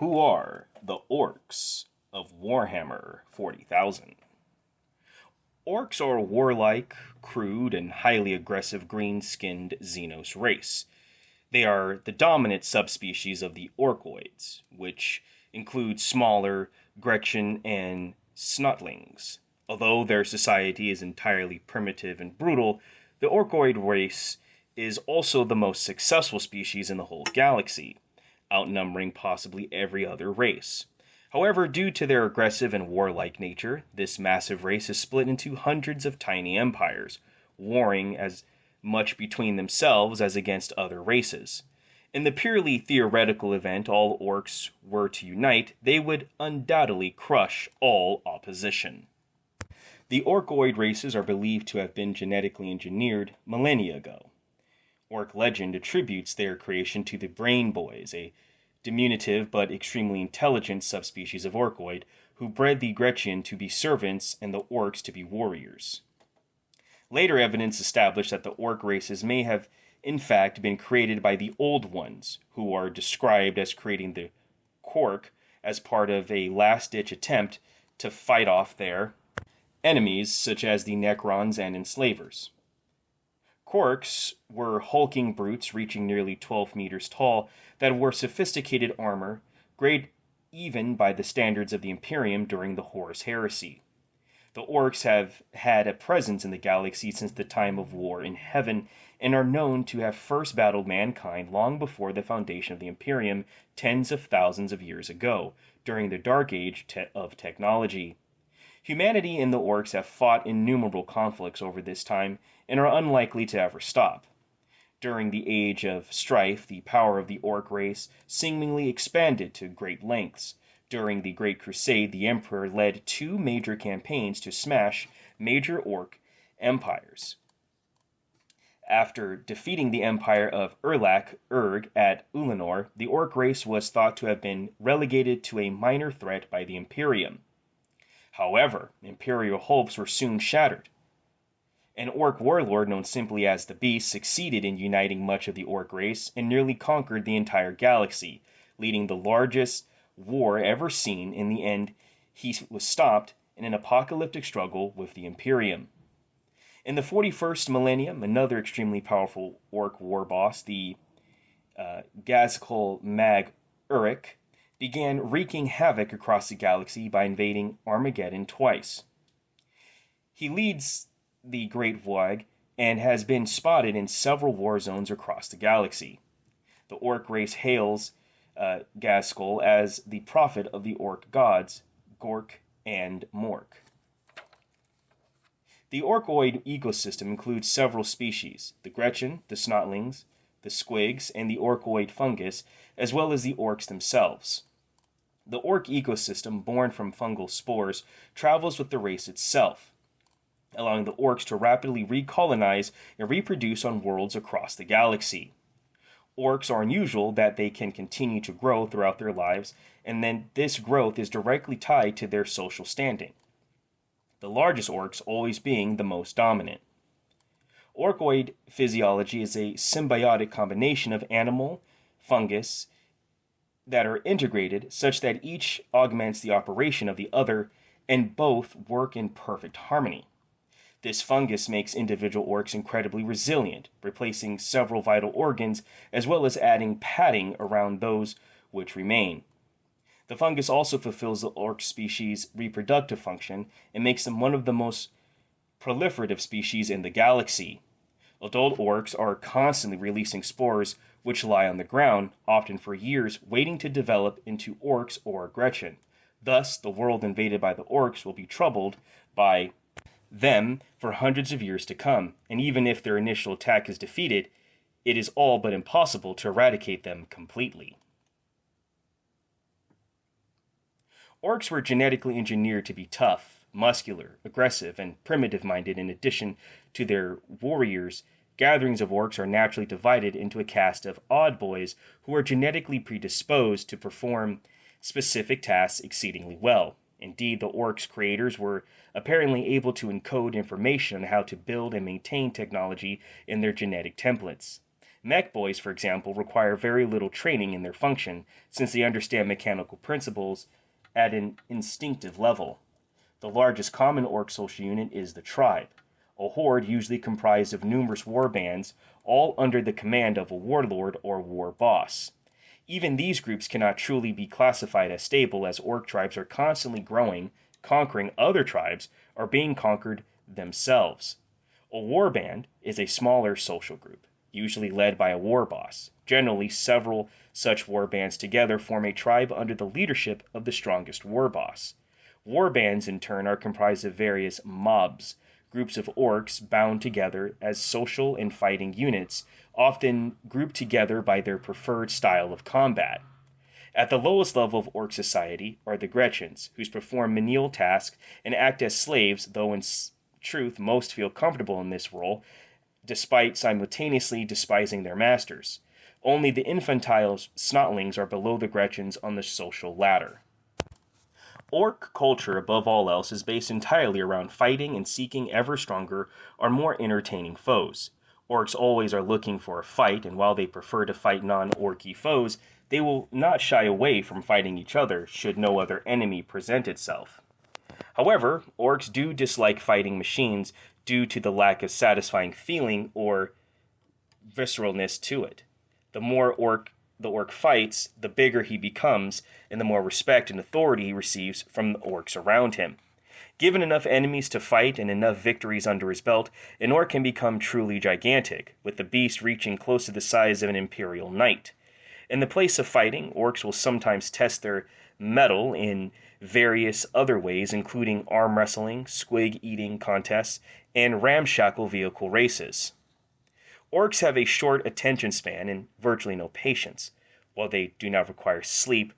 Who are the Orks of Warhammer 40,000? Orks are a warlike, crude, and highly aggressive green-skinned Xenos race. They are the dominant subspecies of the Orkoids, which include smaller Gretchen and Snotlings. Although their society is entirely primitive and brutal, the Orkoid race is also the most successful species in the whole galaxy, outnumbering possibly every other race. However, due to their aggressive and warlike nature, this massive race is split into hundreds of tiny empires, warring as much between themselves as against other races. In the purely theoretical event all orcs were to unite, they would undoubtedly crush all opposition. The Orkoid races are believed to have been genetically engineered millennia ago. Orc legend attributes their creation to the Brain Boys, a diminutive but extremely intelligent subspecies of Orkoid, who bred the Gretchen to be servants and the Orcs to be warriors. Later evidence established that the Orc races may have in fact been created by the Old Ones, who are described as creating the Quark as part of a last-ditch attempt to fight off their enemies such as the Necrons and Enslavers. Quarks were hulking brutes reaching nearly 12 meters tall that wore sophisticated armor, great even by the standards of the Imperium during the Horus Heresy. The Orks have had a presence in the galaxy since the time of War in Heaven, and are known to have first battled mankind long before the foundation of the Imperium tens of thousands of years ago, during the Dark Age of technology. Humanity and the Orks have fought innumerable conflicts over this time, and are unlikely to ever stop. During the Age of Strife, the power of the Orc race seemingly expanded to great lengths. During the Great Crusade, the Emperor led 2 major campaigns to smash major Orc empires. After defeating the empire of Urg at Ulanor, the Orc race was thought to have been relegated to a minor threat by the Imperium. However, Imperial hopes were soon shattered. An Orc warlord known simply as the Beast succeeded in uniting much of the Orc race and nearly conquered the entire galaxy, leading the largest war ever seen. In the end, he was stopped in an apocalyptic struggle with the Imperium. In the 41st millennium, another extremely powerful Orc war boss, the Gazkul Mag Uruk, began wreaking havoc across the galaxy by invading Armageddon twice. He leads the Great Void and has been spotted in several war zones across the galaxy. The Orc race hails Gazkul as the prophet of the Orc gods, Gork and Mork. The Orkoid ecosystem includes several species: the Gretchen, the Snotlings, the Squigs, and the Orkoid fungus, as well as the Orcs themselves. The Orc ecosystem, born from fungal spores, travels with the race itself, allowing the Orcs to rapidly recolonize and reproduce on worlds across the galaxy. Orcs are unusual that they can continue to grow throughout their lives, and then this growth is directly tied to their social standing, the largest Orcs always being the most dominant. Orkoid physiology is a symbiotic combination of animal, fungus, that are integrated such that each augments the operation of the other, and both work in perfect harmony. This fungus makes individual Orcs incredibly resilient, replacing several vital organs as well as adding padding around those which remain. The fungus also fulfills the Orc species' reproductive function and makes them one of the most proliferative species in the galaxy. Adult Orcs are constantly releasing spores which lie on the ground, often for years, waiting to develop into Orcs or Gretchen. Thus, the world invaded by the Orcs will be troubled by them for hundreds of years to come, and even if their initial attack is defeated, it is all but impossible to eradicate them completely. Orcs were genetically engineered to be tough, muscular, aggressive, and primitive-minded. In addition to their warriors, gatherings of Orcs are naturally divided into a caste of odd boys who are genetically predisposed to perform specific tasks exceedingly well. Indeed, the Orcs' creators were apparently able to encode information on how to build and maintain technology in their genetic templates. Mech boys, for example, require very little training in their function, since they understand mechanical principles at an instinctive level. The largest common orc social unit is the tribe, a horde usually comprised of numerous war bands, all under the command of a warlord or war boss. Even these groups cannot truly be classified as stable, as orc tribes are constantly growing, conquering other tribes, or being conquered themselves. A warband is a smaller social group, usually led by a war boss. Generally, several such warbands together form a tribe under the leadership of the strongest war boss. Warbands, in turn, are comprised of various mobs, groups of orcs bound together as social and fighting units, often grouped together by their preferred style of combat. At the lowest level of orc society are the Gretchens, who perform menial tasks and act as slaves, though in truth most feel comfortable in this role, despite simultaneously despising their masters. Only the infantile snotlings are below the Gretchens on the social ladder. Orc culture, above all else, is based entirely around fighting and seeking ever stronger or more entertaining foes. Orcs always are looking for a fight, and while they prefer to fight non-orky foes, they will not shy away from fighting each other should no other enemy present itself. However, orcs do dislike fighting machines due to the lack of satisfying feeling or visceralness to it. The more the orc fights, the bigger he becomes, and the more respect and authority he receives from the orcs around him. Given enough enemies to fight and enough victories under his belt, an orc can become truly gigantic, with the beast reaching close to the size of an imperial knight. In the place of fighting, orcs will sometimes test their mettle in various other ways, including arm wrestling, squig-eating contests, and ramshackle vehicle races. Orcs have a short attention span and virtually no patience. While they do not require sleep,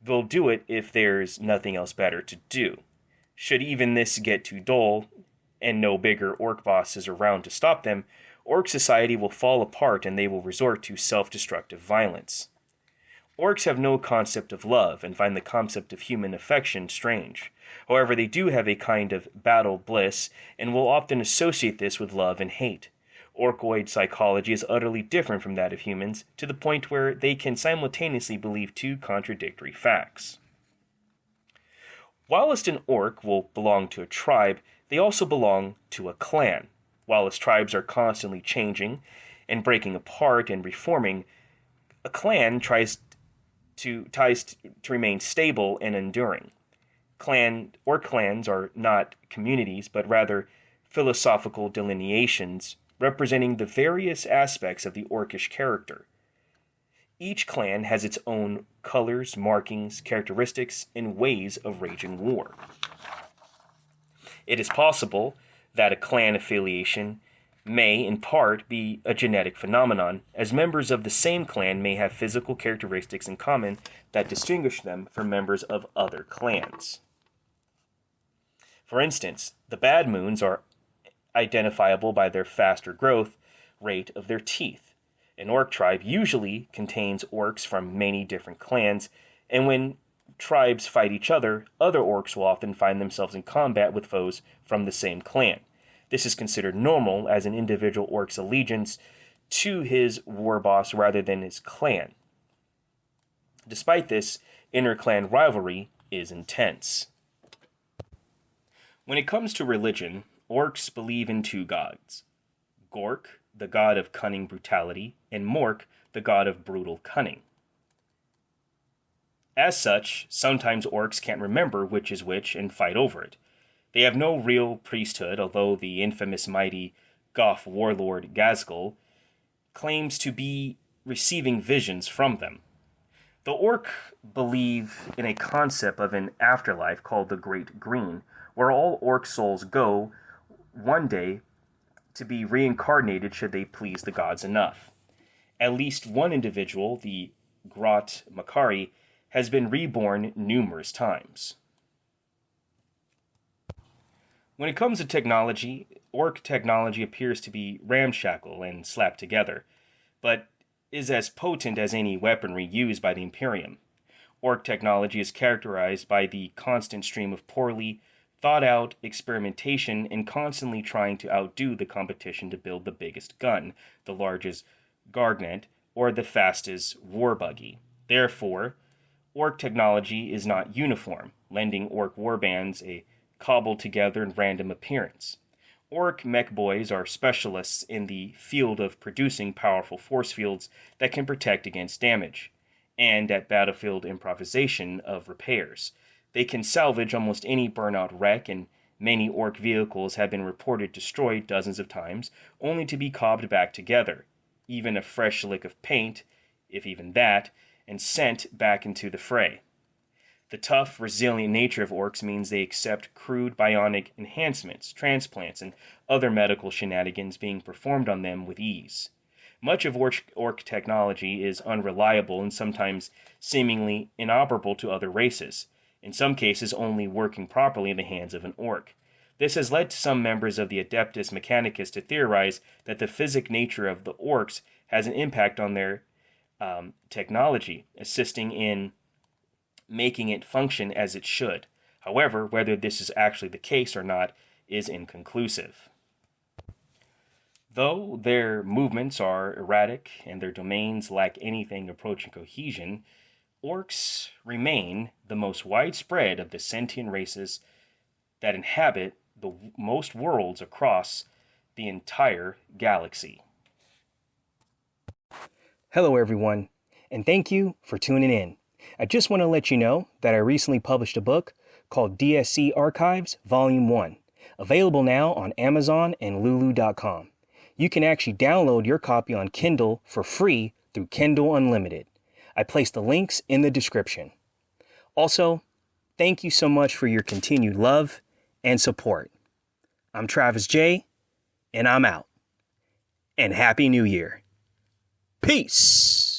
they'll do it if there's nothing else better to do. Should even this get too dull, and no bigger orc bosses around to stop them, orc society will fall apart and they will resort to self-destructive violence. Orcs have no concept of love and find the concept of human affection strange. However, they do have a kind of battle bliss and will often associate this with love and hate. Orcoid psychology is utterly different from that of humans, to the point where they can simultaneously believe two contradictory facts. Whilst an orc will belong to a tribe, they also belong to a clan. Whilst tribes are constantly changing and breaking apart and reforming, a clan tries to remain stable and enduring. Clans are not communities, but rather philosophical delineations representing the various aspects of the orcish character. Each clan has its own colors, markings, characteristics, and ways of waging war. It is possible that a clan affiliation may, in part, be a genetic phenomenon, as members of the same clan may have physical characteristics in common that distinguish them from members of other clans. For instance, the Bad Moons are identifiable by their faster growth rate of their teeth. An orc tribe usually contains orcs from many different clans, and when tribes fight each other, other orcs will often find themselves in combat with foes from the same clan. This is considered normal as an individual orc's allegiance to his war boss rather than his clan. Despite this, inter-clan rivalry is intense. When it comes to religion, orcs believe in two gods: Gork, the god of cunning brutality, and Mork, the god of brutal cunning. As such, sometimes orcs can't remember which is which and fight over it. They have no real priesthood, although the infamous mighty Goth warlord Gazgul claims to be receiving visions from them. The orc believe in a concept of an afterlife called the Great Green, where all orc souls go one day to be reincarnated should they please the gods enough. At least one individual, the Grot Makari, has been reborn numerous times. When it comes to technology, orc technology appears to be ramshackle and slapped together, but is as potent as any weaponry used by the Imperium. Orc technology is characterized by the constant stream of poorly thought-out experimentation and constantly trying to outdo the competition to build the biggest gun, the largest Gargant, or the fastest war buggy. Therefore, orc technology is not uniform, lending orc warbands a cobbled together and random appearance. Orc mech boys are specialists in the field of producing powerful force fields that can protect against damage, and at battlefield improvisation of repairs. They can salvage almost any burnout wreck, and many orc vehicles have been reported destroyed dozens of times, only to be cobbed back together, even a fresh lick of paint, if even that, and sent back into the fray. The tough, resilient nature of orcs means they accept crude bionic enhancements, transplants, and other medical shenanigans being performed on them with ease. Much of orc technology is unreliable and sometimes seemingly inoperable to other races, in some cases only working properly in the hands of an orc. This has led to some members of the Adeptus Mechanicus to theorize that the physic nature of the orcs has an impact on their technology, assisting in making it function as it should. However, whether this is actually the case or not is inconclusive. Though their movements are erratic and their domains lack anything approaching cohesion, orcs remain the most widespread of the sentient races that inhabit the most worlds across the entire galaxy. Hello everyone, and thank you for tuning in. I just want to let you know that I recently published a book called DSE ARCHIVES VOL.1, available now on Amazon and Lulu.com. You can actually download your copy on Kindle for free through Kindle Unlimited. I placed the links in the description. Also, thank you so much for your continued love and support. I'm Travis J, and I'm out. And Happy New Year. Peace!